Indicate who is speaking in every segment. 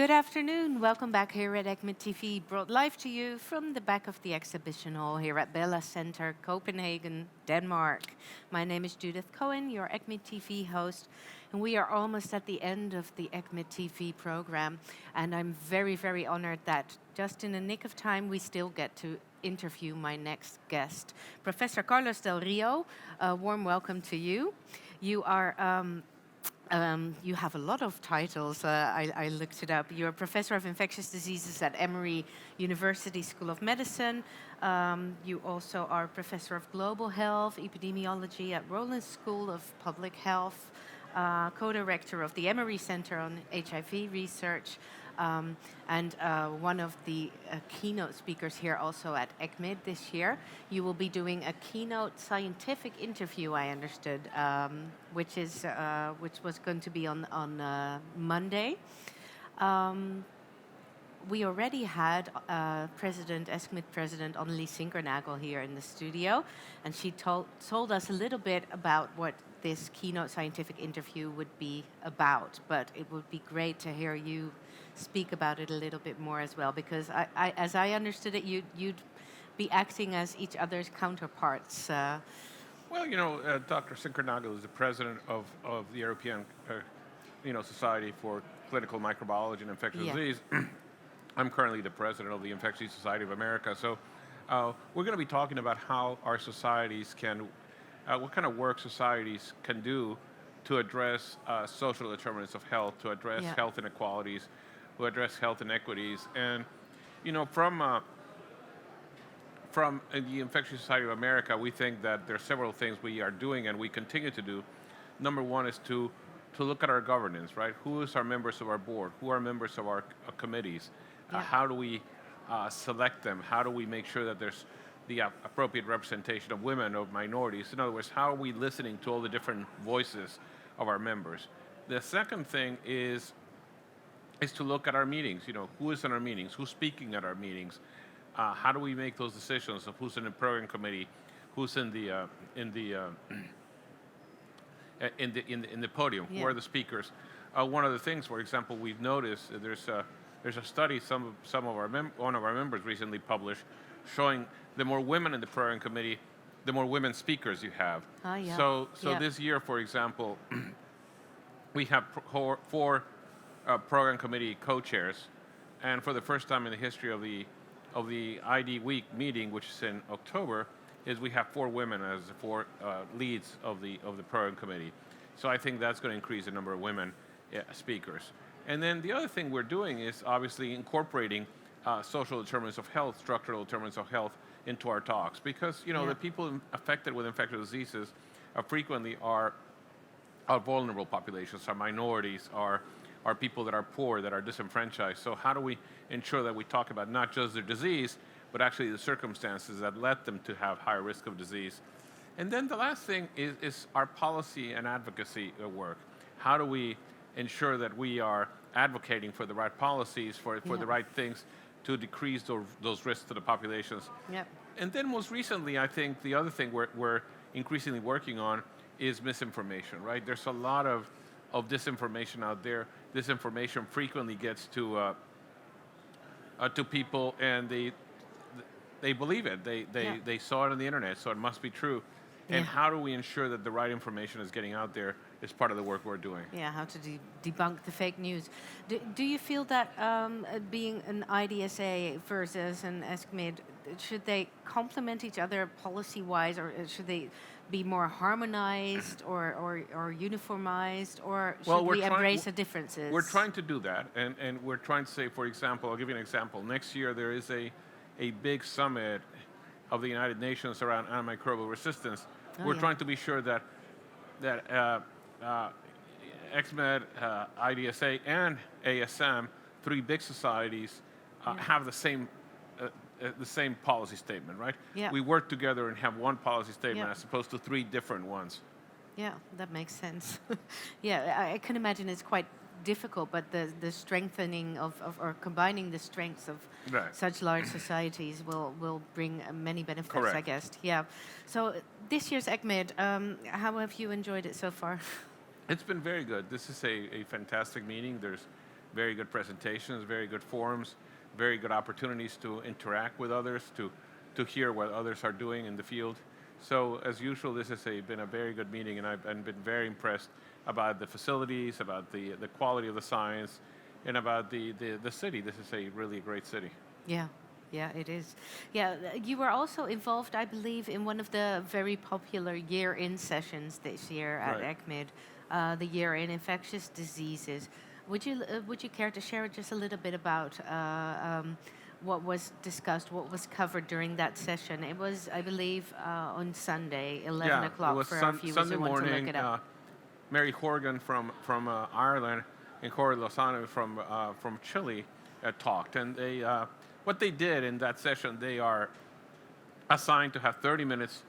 Speaker 1: Good afternoon. Welcome back here at ECCMID TV, brought live to you from the back of the exhibition hall here at Bella Center, Copenhagen, Denmark. My name is Judith Cohen, your ECCMID TV host, and we are almost at the end of the ECCMID TV program, and I'm very, very honored that just in the nick of time we still get to interview my next guest. Professor Carlos Del Rio, a warm welcome to you. You are you have a lot of titles. I looked it up. You're a professor of infectious diseases at Emory University School of Medicine. You also are professor of global health, epidemiology at Rollins School of Public Health, co-director of the Emory Center on HIV research, and one of the keynote speakers here also at ECCMID this year. You will be doing a keynote scientific interview, I understood, which was going to be on Monday. We already had ESCCMID President Annelies Sinkernagel here in the studio, and she told us a little bit about what this keynote scientific interview would be about, but it would be great to hear you speak about it a little bit more as well, because as I understood it, you'd be acting as each other's counterparts.
Speaker 2: Well, Dr. Sinkernagel is the president of the European Society for Clinical Microbiology and Infectious Disease. I'm currently the president of the Infectious Society of America. So we're going to be talking about how our societies what kind of work societies can do to address social determinants of health, to address health inequalities, to address health inequities. And, from the Infectious Society of America, we think that there are several things we are doing and we continue to do. Number one is to look at our governance, right? Who is our members of our board? Who are members of our committees? How do we select them? How do we make sure that there's the appropriate representation of women, of minorities? In other words, how are we listening to all the different voices of our members? The second thing is to look at our meetings. Who is in our meetings? Who's speaking at our meetings? How do we make those decisions of who's in the program committee, who's in the podium? Who are the speakers? One of the things, for example, we've noticed there's a study one of our members recently published showing the more women in the program committee, the more women speakers you have. So this year, for example, we have four program committee co-chairs, and for the first time in the history of the ID Week meeting, which is in October, we have four women as the four leads of the program committee. So I think that's going to increase the number of women speakers. And then the other thing we're doing is obviously incorporating social determinants of health, structural determinants of health into our talks, because the people affected with infectious diseases frequently are vulnerable populations, are minorities, are people that are poor, that are disenfranchised. So how do we ensure that we talk about not just their disease, but actually the circumstances that led them to have higher risk of disease? And then the last thing is our policy and advocacy work. How do we ensure that we are advocating for the right policies, for the right things to decrease those risks to the populations? And then most recently, I think the other thing we're increasingly working on is misinformation, right? There's a lot of disinformation out there. Disinformation frequently gets to people, and they believe it. They saw it on the internet, so it must be true. And how do we ensure that the right information is getting out there is part of the work we're doing.
Speaker 1: How to debunk the fake news. Do you feel that being an IDSA versus an ESCCMID, should they complement each other policy-wise, or should they be more harmonized or uniformized, or should we embrace the differences?
Speaker 2: We're trying to do that, and we're trying to say, for example, I'll give you an example. Next year there is a big summit of the United Nations around antimicrobial resistance. We're trying to be sure that ECCMID, IDSA, and ASM, three big societies, have the same policy statement, right? We work together and have one policy statement as opposed to three different ones.
Speaker 1: Yeah, that makes sense. I can imagine it's quite difficult, but the strengthening or combining the strengths of such large societies will bring many benefits, I guess. So this year's ECCMID, how have you enjoyed it so far?
Speaker 2: It's been very good. This is a fantastic meeting. very good presentations, very good forums, very good opportunities to interact with others, to hear what others are doing in the field. So as usual, this has been a very good meeting, and I've been very impressed about the facilities, about the quality of the science, and about the city. This is a really great city.
Speaker 1: Yeah. Yeah, it is. Yeah, you were also involved, I believe, in one of the very popular year-in sessions this year at
Speaker 2: Right.
Speaker 1: ECCMID, the year-in infectious diseases. Would you care to share just a little bit about what was discussed, what was covered during that session? It was, I believe, on Sunday, 11
Speaker 2: Yeah, it
Speaker 1: o'clock
Speaker 2: was
Speaker 1: for our viewers
Speaker 2: Sunday
Speaker 1: who want to look
Speaker 2: morning.
Speaker 1: it up.
Speaker 2: Mary Horgan from Ireland and Corey Lozano from Chile talked, and they what they did in that session, they are assigned to have 30 minutes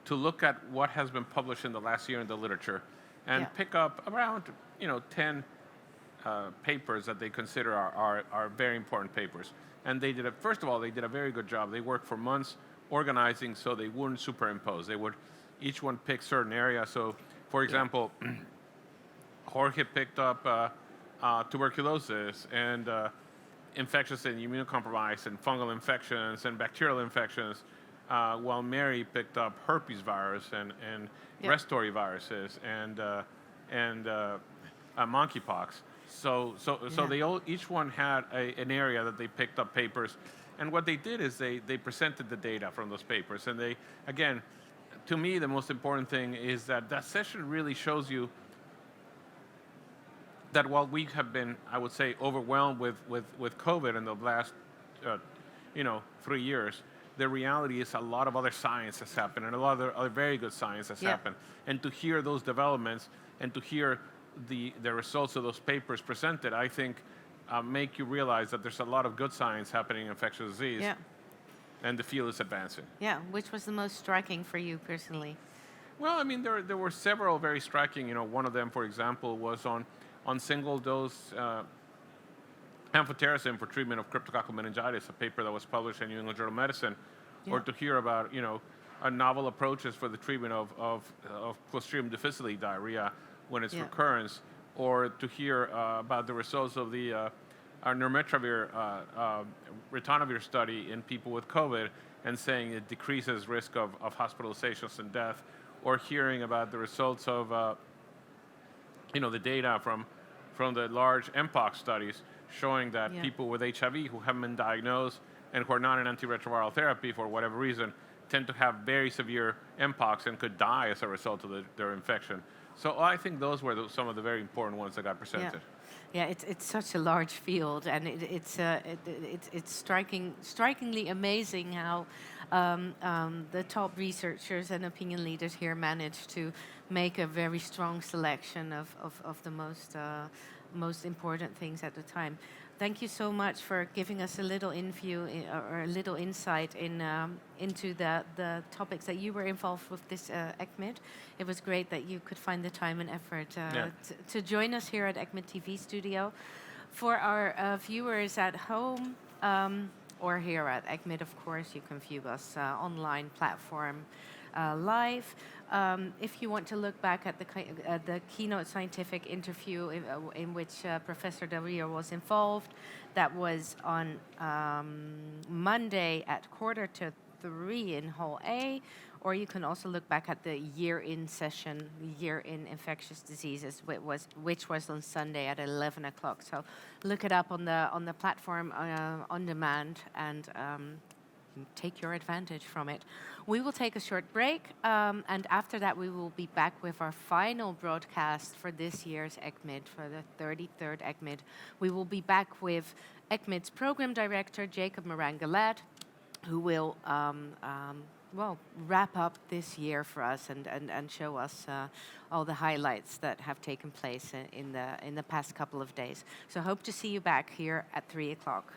Speaker 2: to look at what has been published in the last year in the literature, and
Speaker 1: Yeah.
Speaker 2: pick up around 10 papers that they consider are very important papers. And they did first of all, they did a very good job. They worked for months organizing so they wouldn't superimpose. They would each one pick certain areas. So, for example, Jorge picked up tuberculosis and infectious and immunocompromised and fungal infections and bacterial infections, while Mary picked up herpes virus and respiratory viruses and monkeypox. So they all each one had an area that they picked up papers, and what they did is they presented the data from those papers, and they, again, to me the most important thing is that session really shows you that while we have been, I would say, overwhelmed with COVID in the last 3 years, the reality is a lot of other science has happened, and a lot of other very good science has happened. And to hear those developments and to hear the results of those papers presented, I think make you realize that there's a lot of good science happening in infectious disease, and the field is advancing.
Speaker 1: Yeah, which was the most striking for you personally?
Speaker 2: Well, I mean, there were several very striking. One of them, for example, was on single-dose amphotericin for treatment of cryptococcal meningitis, a paper that was published in New England Journal of Medicine, or to hear about novel approaches for the treatment of Clostridium difficile diarrhea when it's recurrence, or to hear about the results of the nirmatrelvir ritonavir study in people with COVID, and saying it decreases risk of hospitalizations and death, or hearing about the results of the data from the large mpox studies showing that people with HIV who haven't been diagnosed and who are not in antiretroviral therapy for whatever reason tend to have very severe mpox and could die as a result of their infection. So I think those were some of the very important ones that got presented.
Speaker 1: Yeah, it's such a large field, and it's strikingly amazing how the top researchers and opinion leaders here managed to make a very strong selection of the most important things at the time. Thank you so much for giving us a little or a little insight into the topics that you were involved with this ECCMID. It was great that you could find the time and effort to join us here at ECCMID TV studio. For our viewers at home or here at ECCMID, of course, you can view us online platform live. If you want to look back at the keynote scientific interview in which Professor Del Rio was involved, that was on Monday at 2:45 in Hall A, or you can also look back at the year-in session, year-in infectious diseases, which was on Sunday at 11 o'clock. So look it up on the platform on demand, and take your advantage from it. We will take a short break, and after that we will be back with our final broadcast for this year's ECCMID, for the 33rd ECCMID. We will be back with ECCMID's Program Director, Jacob Moran-Galad, who will wrap up this year for us and show us all the highlights that have taken place in the past couple of days. So hope to see you back here at 3 o'clock.